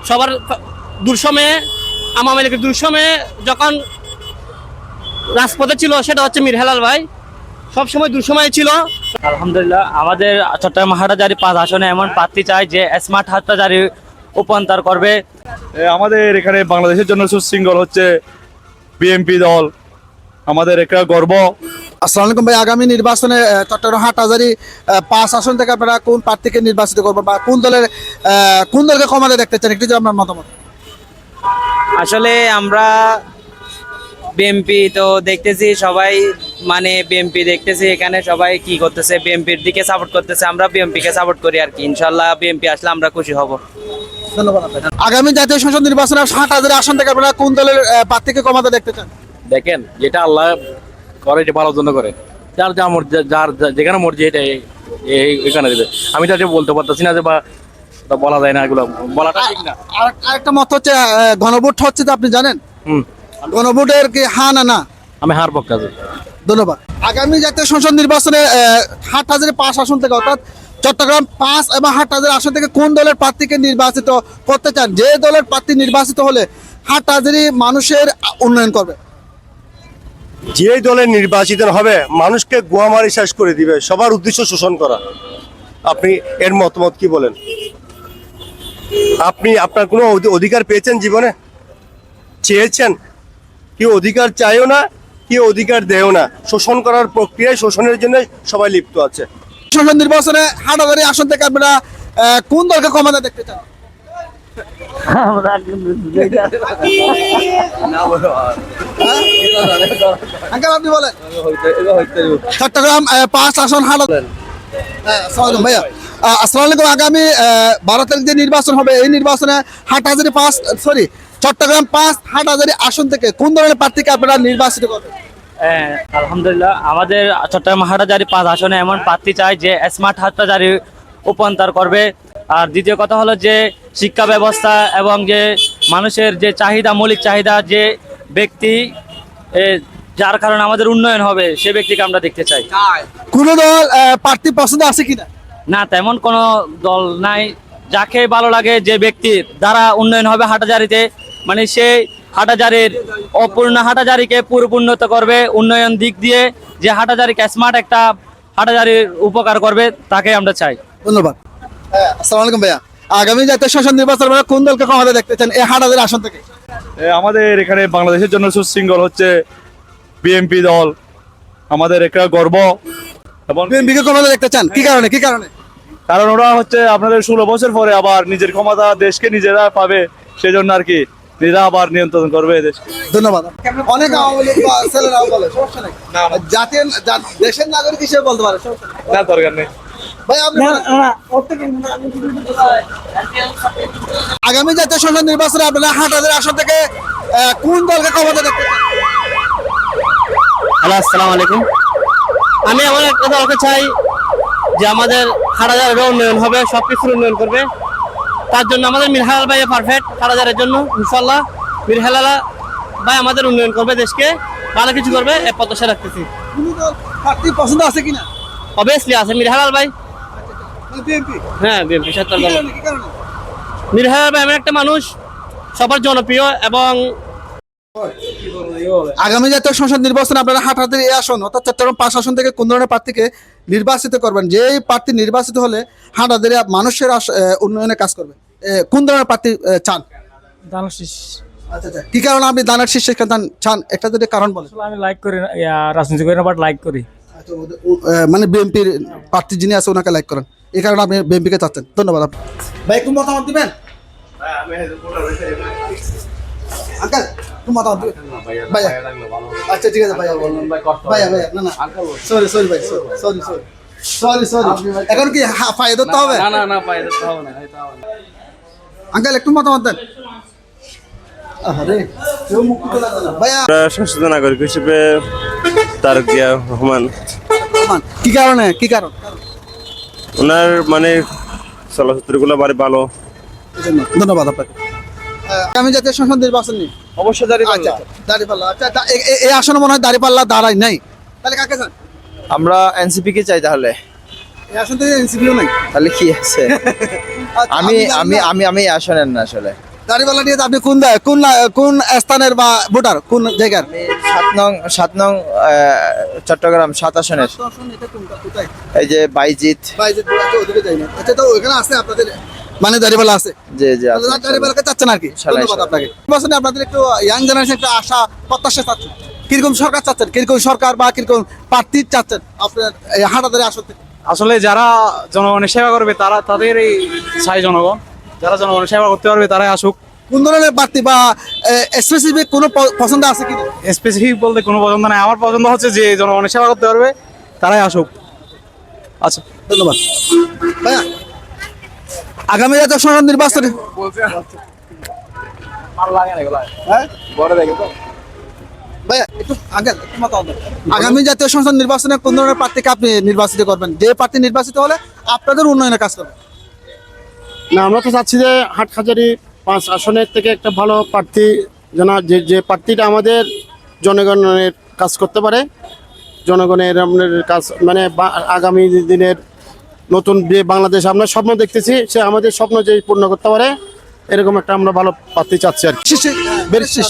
সবার দুঃসময়ে আওয়ামী লীগের দুঃসময়ে যখন রাজপথে ছিল সেটা হচ্ছে মীর হেলাল ভাই, সবসময় দুঃসময় ছিল। আলহামদুলিল্লাহ, আমাদের চট্টগ্রাম হাটহাজারী 5 আসনে এমন প্রার্থী চাই যে স্মার্ট হাটহাজারী রূপান্তর করবে। আমাদের এখানে বাংলাদেশের জন্য সুশৃঙ্খল হচ্ছে বিএনপি দল, আমাদের একটা গর্ব। আসসালামু আলাইকুম ভাই, আগামী নির্বাচনে চট্টগ্রাম হাটহাজারী 5 আসন থেকে আপনারা কোন প্রার্থীকে নির্বাচিত করবেন বা কোন দলকে ক্ষমতা দেখতে চান, একটু আপনার মতামত। আসলে আমরা বিএমপি তো দেখতেছি সবাই, মানে বিএমপি দেখতেছি এখানে সবাই কি করতেছে, বিএমপির দিকে সাপোর্ট করতেছে, আমরা বিএমপিকে সাপোর্ট করি আর কি। ইনশাল্লাহ বিএমপি আসলে আমরা খুশি হব। ধন্যবাদ। আগামী জাতীয় সংসদ নির্বাচনে হাটহাজারী আসন থেকে আপনারা কোন দলের প্রার্থীকে ক্ষমতা দেখতে চান? দেখেন, যেটা আল্লাহ করে এটা ভালোর জন্য করে, যার যা মর্জি, যার যেখানে মর্জি এটা এখানে দেবে। আমি তো এটা বলতে পারতেছি না যে বা বলা যায় না, এগুলো বলাটা ঠিক না। আরেকটা মত হচ্ছে গণভোট হচ্ছে, তো আপনি জানেন হুম, গণভোটের কি হ্যাঁ না না? আমি হার পক্ষে আছি। ধন্যবাদ। আগামী জাতীয় সংসদ নির্বাচনে হাটহাজারী 5 আসন থেকে, অর্থাৎ চট্টগ্রাম 5 এবং হাটহাজারী আসন থেকে কোন দলের প্রার্থীকে নির্বাচিত করতে চান? যে দলের প্রার্থী নির্বাচিত হলে হাটহাজারী মানুষের উন্নয়ন করবে। যে দলে নির্বাচিত হবে মানুষকে গুয়ামারি শেষ করে দিবে, সবার উদ্দেশ্য শোষণ করা। আপনি এর মতামত কি বলেন? আপনি আপনার কোনো অধিকার পেয়েছেন জীবনে? চেয়েছেন? কেউ অধিকার চায়ও না, কেউ অধিকার দেয়ও না। শোষণ করার প্রক্রিয়ায়, শোষণের জন্য সবাই লিপ্ত আছে। সংসদ নির্বাচনে হাটহাজারী আসন থেকে আপনারা কোন দলকে ক্ষমতা দেখতে চান? আঙ্কেল আপনি বলেন। চট্টগ্রাম 5 আসন হাটহাজারী। ভাইয়া আসসালামু আলাইকুম, আগামী 12 তারিখ যে নির্বাচন হবে, এই নির্বাচনে চট্টগ্রাম 5 হাটহাজারী আসন থেকে কোন ধরনের প্রার্থীকে আপনারা নির্বাচিত করবেন? আলহামদুলিল্লাহ, আমাদের চট্টগ্রাম হাটহাজারী 5 আসনে এমন প্রার্থী চাই যে স্মার্ট হাটহাজারী রূপান্তর করবে। আর দ্বিতীয় কথা হলো যে শিক্ষা ব্যবস্থা এবং যে মানুষের যে চাহিদা, মৌলিক চাহিদা, যে ব্যক্তি যার কারণে আমাদের উন্নয়ন হবে, সে ব্যক্তিকে আমরা দেখতে চাই। কোন দল প্রার্থী পছন্দ আছে কিনা? না, তেমন কোনো দল নাই। যাকে ভালো লাগে, যে ব্যক্তির দ্বারা উন্নয়ন হবে হাটহাজারীতে, মানে সেই হাটহাজারীর অপূর্ণ হাটহাজারীকে পরিপূর্ণত করবে উন্নয়ন দিক দিয়ে, যে হাটহাজারীকে স্মার্ট একটা হাটহাজারীর উপকার করবে, তাকে আমরা চাই। ধন্যবাদ। আসসালামু আলাইকুম ভাইয়া, আগামী জাতীয় সংসদ নির্বাচন আপনারা কোন দলকে ক্ষমতা দেখতে চান এই হাটহাজারী আসন থেকে? আমাদের এখানে বাংলাদেশের জন্য সুশৃঙ্খল হচ্ছে বিএনপি দল, আমাদের একটা গর্ব। এবং বিএনপিকে ক্ষমতা দেখতে চান কি কারণে? কারণ ওরা হচ্ছে আপনাদের 16 বছর পরে আবার নিজের ক্ষমতা দেশকে নিজেরা পাবে, সেজন্য আর কি নিজেরা আবার নিয়ন্ত্রণ করবে দেশকে। ধন্যবাদ। অনেক আওয়ামী লীগ বা ছেলেরাও বলে সমস্যা নাই, দেশের নাগরিক হিসেবে বলতে পারে, সমস্যা নাই। না, দরকার নেই ভাই আপনি আগামী জাতীয় সংসদ নির্বাচনে আপনারা হাটহাজারী আসন থেকে কোন দলকে ক্ষমতা দেখতে চান? হ্যালো, আসসালামু আলাইকুম। আমি এমন একটা দলকে চাই যে আমাদের হাটহাজারীর উন্নয়ন হবে, সবকিছুর উন্নয়ন করবে। তার জন্য আমাদের মীর হেলাল ভাই পারফেক্ট হাটহাজারীর জন্য। ইনশাল্লাহ মীর হেলাল ভাই আমাদের উন্নয়ন করবে, দেশকে ভালো কিছু করবে, এ প্রত্যাশা রাখতেছি। কোন দল প্রার্থী পছন্দ আছে কিনা? অবভিয়াসলি আছে মীর হেলাল ভাই। বিএনপি। হ্যাঁ, বিএনপি কি কারণে? মীর হেলাল ভাই এমন একটা মানুষ, সবার জনপ্রিয়। এবং আগামী জাতীয় সংসদ নির্বাচনে আপনারা হাটহাজারী এই আসন অর্থাৎ চট্টগ্রাম 5 আসন থেকে কোন ধরনের প্রার্থীকে নির্বাচিত করবেন? যে প্রার্থী নির্বাচিত হলে হাটহাজারী মানুষের উন্নয়নে কাজ করবে, কোন ধরনের প্রার্থী চান? আচ্ছা, কি কারণে আপনি দানের শীর্ষে চান? একটা যদি কারণ বলেন। আমি লাইক করি না, রাজনীতি করি না, বাট লাইক করি। মানে বিএনপির প্রার্থী যিনি আছে ওনাকে লাইক করেন, এই কারণে আপনি বিএনপিকে চাচ্ছেন। ধন্যবাদ। ভাই একটু মতামত দিবেন? আঙ্কেল একটু মতামত দিবেন? ভাইয়া আচ্ছা ঠিক আছে ভাইয়া, বলুন ভাইয়া। না না, সরি ভাই, সরি। এখন কি ফায়দা ধরতে হবে? না, পায়ে ধরতে হবে না। আঙ্কেল একটু মতামত দেন। ভাইয়া সংসদীয় নাগরিক হিসেবে তারেক জিয়া রহমান। কি কারণে? ওনার মানে চলচ্চিত্রগুলো বাড়ি ভালো। ধন্যবাদ আপনাকে। আমি জাতীয় সংসদ নির্বাচন নিই অবশ্যই দাঁড়িপাল্লা। আচ্ছা, এই আসনে মনে হয় দাঁড়িপাল্লা দাঁড়াই নাই, তাহলে কাকে চান? আমরা এনসিপি কে চাই তাহলে। এই আসন থেকে এনসিপিও নাই, তাহলে কি আছে? আমি আসনেন না আসলে। দাড়িপাল্লা নিয়ে আপনি কোন স্থানের বা ভোটার কোন জায়গার? 7 নং চট্টগ্রাম 7 আসনের এই যে বাইজিৎ। আচ্ছা, তো ওখানে আছে আপনাদের মানে দাড়িপাল্লা আছে? জি জি আছে। দাড়িপাল্লাকে চাচ্ছেন আর কি। ধন্যবাদ আপনাকে। নির্বাচনে আপনাদের একটু ইয়াং জেনারেশন একটা আশা প্রত্যাশা চাচ্ছেন, কিরকম সরকার চাচ্ছেন, কিরকম সরকার বা কিরকম প্রার্থী চাচ্ছেন আপনার এই হাটাদারি আসন থেকে? আসলে যারা জনগণের সেবা করবে তারা তাদের এই চাই জনগণ, যারা জনগণের সেবা করতে পারবে তারাই আসুক। কোন ধরনের প্রার্থী বা স্পেসিফিক কোনো পছন্দ আছে কি? স্পেসিফিক বলতে কোনো পছন্দ নাই, আমার পছন্দ হচ্ছে যে জনগণের সেবা করতে পারবে তারাই আসুক। আচ্ছা, ধন্যবাদ ভাইয়া। আগামী জাতীয় সংসদ নির্বাচনে ভাইয়া একটু একটু মতামত দেন। আগামী জাতীয় সংসদ নির্বাচনে কোন ধরনের প্রার্থীকে আপনি নির্বাচিত করবেন, যে প্রার্থী নির্বাচিত হলে আপনাদের উন্নয়নের কাজ করবেন? না, আমরা তো চাচ্ছি যে হাটহাজারী 5 আসনের থেকে একটা ভালো প্রার্থী যেন, যে প্রার্থীটা আমাদের জনগণের কাজ করতে পারে, জনগণের আপনার কাজ মানে আগামী দিনের নতুন যে বাংলাদেশ আমরা স্বপ্ন দেখতেছি, সে আমাদের স্বপ্ন যে পূর্ণ করতে পারে, এরকম একটা আমরা ভালো প্রার্থী চাচ্ছি আর কি।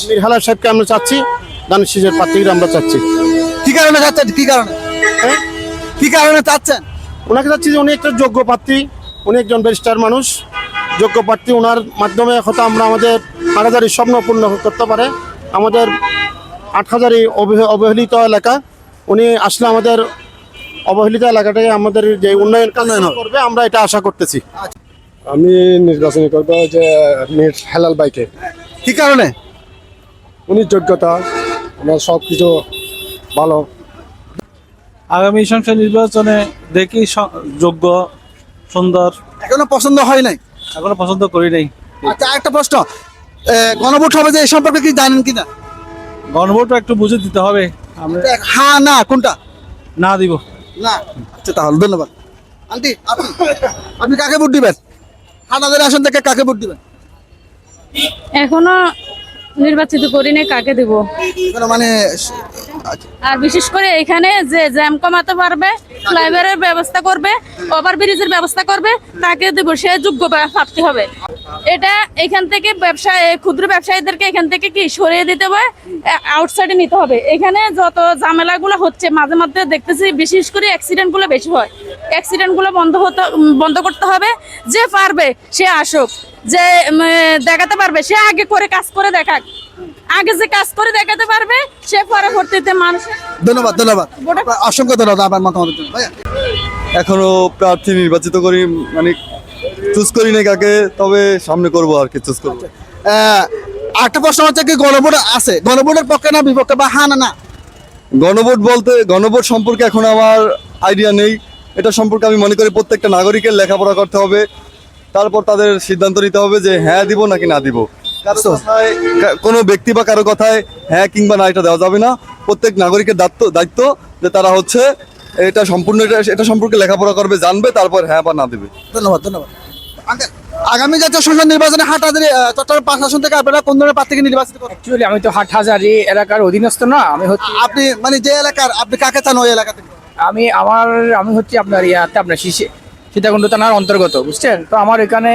মীর হালাল সাহেবকে আমরা চাচ্ছি, দানের শীষের প্রার্থীকে আমরা চাচ্ছি। কি কারণে চাচ্ছেন, কি কারণে, কি কারণে চাচ্ছেন? ওনাকে চাচ্ছি যে উনি একটা যোগ্য প্রার্থী, উনি একজন ব্যারিস্টার মানুষ, যোগ্য প্রার্থী। ওনার মাধ্যমে হয়তো আমরা আমাদের হাটহাজারীর স্বপ্ন পূর্ণ করতে পারে। আমাদের হাটহাজারী অবহেলিত এলাকা, উনি আসলে আমাদের অবহেলিত এলাকাটাকে আমাদের যে উন্নয়ন করবে, আমরা এটা আশা করতেছি। আমি নির্বাচনী করব যে মীর হেলাল ভাইকে। কি কারণে? উনি যোগ্যতা, ওনার সব কিছু ভালো। আগামী সংসদ নির্বাচনে দেখি যোগ্য, সুন্দর। এখনো পছন্দ হয় নাই? এখনো পছন্দ করি নাই। আচ্ছা, একটা প্রশ্ন, গণভোট হবে যে এই সম্পর্কে কি জানেন কিনা? গণভোটটা একটু বুঝে দিতে হবে। আমরা হ্যাঁ না কোনটা না দিব না। আচ্ছা, তাহলে ধন্যবাদ। আন্টি, আপনি কাকে ভোট দিবেন? হাটাদারি আসন থেকে কাকে ভোট দিবেন? এখনো নির্বাচিত করিনি কাকে দেব। মানে আর বিশেষ করে এখানে যে জ্যাম কমাতে পারবে, ফ্লাইওভারের ব্যবস্থা করবে, ওভারব্রিজের ব্যবস্থা করবে, তাকে দেব। সে যোগ্য প্রার্থী হবে। এটা এখান থেকে ক্ষুদ্র ব্যবসায়ীদেরকে এখান থেকে কি সরিয়ে দিতে হবে, আউটসাইডে নিতে হবে। এখানে যত ঝামেলাগুলো হচ্ছে মাঝে মধ্যে দেখতেছি, বিশেষ করে অ্যাক্সিডেন্টগুলো বেশি হয়। অ্যাক্সিডেন্টগুলো বন্ধ করতে হবে। যে পারবে সে আসুক, যে দেখাতে পারবে সে আগে করে কাজ করে দেখাক। আগে যে কাজ করে দেখাতে পারবে সে পরবর্তীতে মানুষ। ধন্যবাদ, অসংখ্য ধন্যবাদ আপনার মতামতের জন্য। ভাইয়া, এখনো প্রার্থী নির্বাচিত করি মানে চুজ করি না কাকে, তবে সামনে করব আর কি, চুজ করবো। আরেকটা প্রশ্ন হচ্ছে কি, গণভোট আছে, গণভোটের পক্ষে না বিপক্ষে বা হ্যাঁ না? গণভোট বলতে, গণভোট সম্পর্কে এখন আমার আইডিয়া নেই। এটা সম্পর্কে আমি মনে করি প্রত্যেকটা নাগরিকের লেখাপড়া করতে হবে, তারপর তাদের সিদ্ধান্ত নিতে হবে যে হ্যাঁ দিব নাকি না দিব। কারো কথায়, কোনো ব্যক্তি বা কারো কথায় হ্যাঁ কিংবা না এটা দেওয়া যাবে না। প্রত্যেক নাগরিকের দায়িত্ব যে তারা হচ্ছে এটা সম্পূর্ণ এটা সম্পর্কে লেখাপড়া করবে, জানবে, তারপর হ্যাঁ বা না দেবে। ধন্যবাদ। আগামী জাতীয় সংসদ নির্বাচনে হাটহাজারী চট্টগ্রাম 5 আসন থেকে আপনারা কোন ধরনের প্রার্থীকে নির্বাচিত করবেন? অ্যাকচুয়ালি আমি তো হাটহাজারী এলাকার অধীনস্থ না, আমি হচ্ছে আপনি মানে যে এলাকার, আপনি কাকে চান ওই এলাকা থেকে? আমি হচ্ছে আপনার আপনার সীতাকুণ্ড থানার অন্তর্গত, বুঝছেন তো। আমার এখানে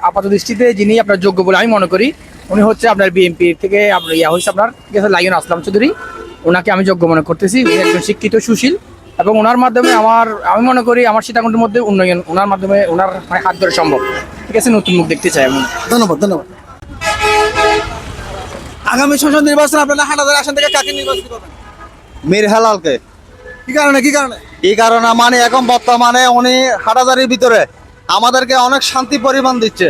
আপাত দৃষ্টিতে যিনি আপনার যোগ্য বলে আমি মনে করি, উনি হচ্ছে আপনার বিএনপি থেকে আপনার হয়েছে আপনার লাইন আসলাম চৌধুরী। ওনাকে আমি যোগ্য মনে করতেছি। উনি একজন শিক্ষিত, সুশীল, এবং ওনার মাধ্যমে আমি মনে করি আমার সীতাকুণ্ডের মধ্যে উন্নয়ন ওনার মাধ্যমে, ওনার হাত ধরে সম্ভব। ঠিক আছে, নতুন মুখ দেখতে চাই আমি। ধন্যবাদ। আগামী সংসদ নির্বাচন আপনারা হাটাদারি আসন থেকে কাকে নির্বাচিত করবেন? মীর হেলালকে। কি কারণে? এই কারণে মানে এখন বর্তমানে উনি হাটাজারির ভিতরে আমাদেরকে অনেক শান্তি পরিমাণ দিচ্ছে।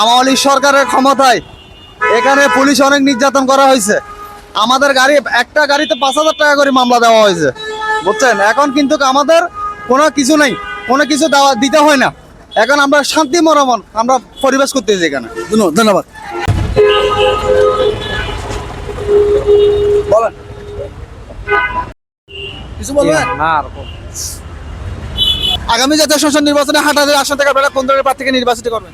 আওয়ামী লীগ সরকারের ক্ষমতায় এখানে পুলিশ অনেক নির্যাতন করা হয়েছে। আমাদের একটা গাড়িতে 5,000 টাকা করে মামলা দেওয়া হয়েছে, বুঝছেন। এখন কিন্তু আমাদের কোনো কিছু নেই, কোনো কিছু দিতে হয় না। এখন আমরা শান্তি মরমন আমরা পরিবেশ করতেছি এখানে। ধন্যবাদ। বলেন, কিছু বলবেন? আগামী জাতীয় সংসদ নির্বাচনে হাটহাজারী আসন থেকে আপনারা কোন ধরনের প্রার্থীকে নির্বাচিত করবেন?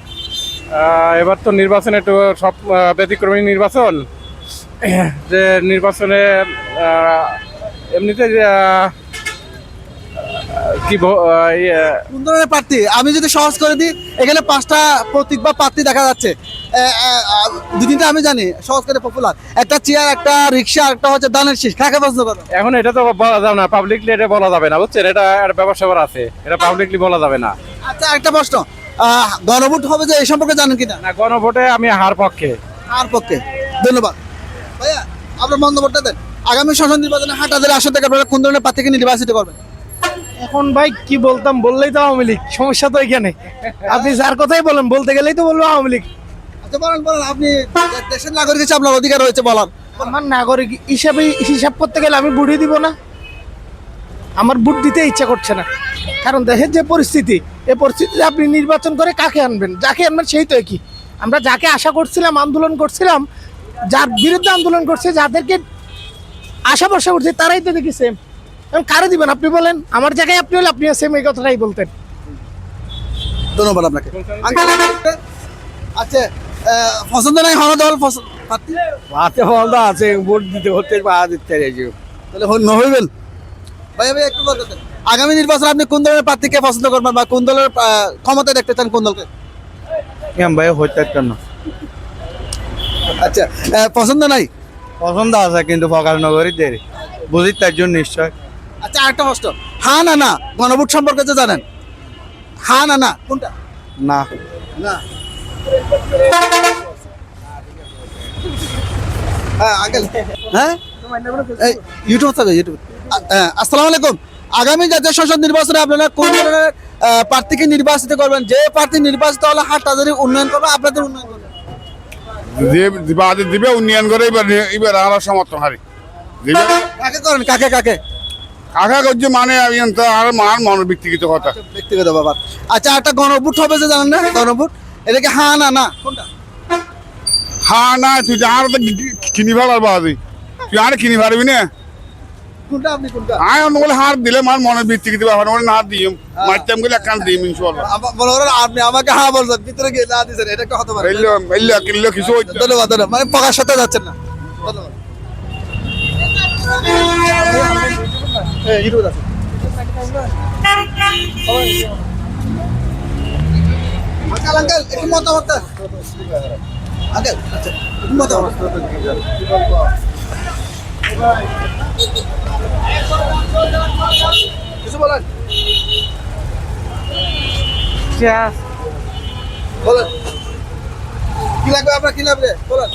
এবার তো নির্বাচন একটু সব ব্যতিক্রমী নির্বাচন, যে নির্বাচনে এমনিতে কোন ধরনের প্রার্থী? আমি যদি সহজ করে দিই, এখানে 5টা প্রতীক বা প্রার্থী দেখা যাচ্ছে। দুই তিনটা আমি জানি সহজ করে পপুলার, একটা চেয়ার, একটা রিক্সা, একটা হচ্ছে দানের শীষ। কাকে পছন্দ করো? এখন এটা তো বলা যাবে না, পাবলিকলি এটা বলা যাবে না, বুঝছেন? এটা একটা ব্যবসা আছে, এটা পাবলিকলি বলা যাবে না। আচ্ছা, একটা প্রশ্ন, গণভোট হবে যে এই সম্পর্কে জানেন কিনা? না, গণভোটে আমি হার পক্ষে। আর পক্ষে। ধন্যবাদ ভাইয়া, আপনার মন্তব্যটা দেন। আগামী সংসদ নির্বাচনে হাটাজারি আসন থেকে আপনারা কোন ধরনের প্রার্থীকে নির্বাচিত করবেন? এখন ভাই কি বলতাম, বললেই তো আওয়ামী লীগ, সমস্যা তো এখানে। আপনি যার কথাই বলেন, বলতে গেলেই তো বলবো আওয়ামী লীগ। আচ্ছা, বলেন বলেন, আপনি দেশের নাগরিক হিসেবে আপনার অধিকার রয়েছে বলার। আমার নাগরিক হিসাবে হিসাব করতে গেলে আমি বুড়ি দিব না, আমার ভোট দিতে ইচ্ছা করছে না। কারণ দেশের যে পরিস্থিতি, এই পরিস্থিতিতে আপনি নির্বাচন করে কাকে আনবেন? যাকে আনবেন সেই তো একই। আমরা যাকে আশা করছিলাম, আন্দোলন করছিলাম, যার বিরুদ্ধে আন্দোলন করছে, যাদেরকে আশা ভরসা করছে, তারাই তো দেখি সেম। এখন কারে দিবেন আপনি বলেন? আমার জায়গায় আপনি হলে আপনি সেম এই কথাটাই বলতেন। ধন্যবাদ আপনাকে। আচ্ছা, পছন্দ নাই হন দল প্রার্থী? হাতে ফলটা আছে, ভোট দিতে হতে দিতে তাহলে হইবেন ভাই। ভাই একটু বলতে দেন, আগামী নির্বাচনে আপনি কোন ধরনের প্রার্থীকে পছন্দ করবেন বা কোন দলের ক্ষমতায় দেখতে চান? কোন দলকে? ভাই হইতে না, আচ্ছা, পছন্দ নাই? পছন্দ আছে কিন্তু প্রকাশ নগরী দেরি বুঝি তার জন্য নিশ্চয়। আচ্ছা, আরেকটা প্রশ্ন, হ্যাঁ না না গণভোট সম্পর্কে যে জানেন, হ্যাঁ না না কোনটা? না না। হ্যাঁ আঙ্কেল, হ্যাঁ ইউটিউব থাকবে, ইউটিউব। আসসালামু আলাইকুম। আগামী জাতীয় সংসদ নির্বাচনে আপনারা কোন ধরনের প্রার্থীকে নির্বাচিত করবেন? যে প্রার্থী নির্বাচিত হলে হাটহাজারী উন্নয়ন করবে, আপনাদের উন্নয়ন করবে। দিবে উন্নয়ন করে এবার আমরা সমর্থন হারি দিবে। কাকে করেন? কাকে কাকে? কাকা করছে মানে আর মান মন ব্যক্তিগত কথা, ব্যক্তিগত ব্যাপার। আচ্ছা, একটা গণভোট হবে যে জানেন না, গণভোট, এটাকে হ্যাঁ না না কোনটা? হ্যাঁ না, তুই আর তো কিনি ভাড়ার বাদি, তুই আর কিনি পারবি না। কোনটা আপনি কোনটা? আয় অন্য বলে হার দিলে মার মনের ব্যক্তিগত ব্যাপার, ওরা না দিই মারতাম গেলে একখান দিই ইনশাল্লাহ। আপনি আমাকে হ্যাঁ বলছেন, ভিতরে গিয়ে না দিয়েছেন, এটা একটা হতে পারে। কিনলে কিছু ধন্যবাদ ধন্যবাদ, মানে প্রকাশ সাথে যাচ্ছেন না। ধন্যবাদ। ইউটিউব আছে। আঙ্কেল আঙ্কেল একটু মতামত দেন। আঙ্কেল আচ্ছা, একটু মতামত কিছু বলেন। বলেন কি লাগবে আপনার, কি লাগবে বলেন।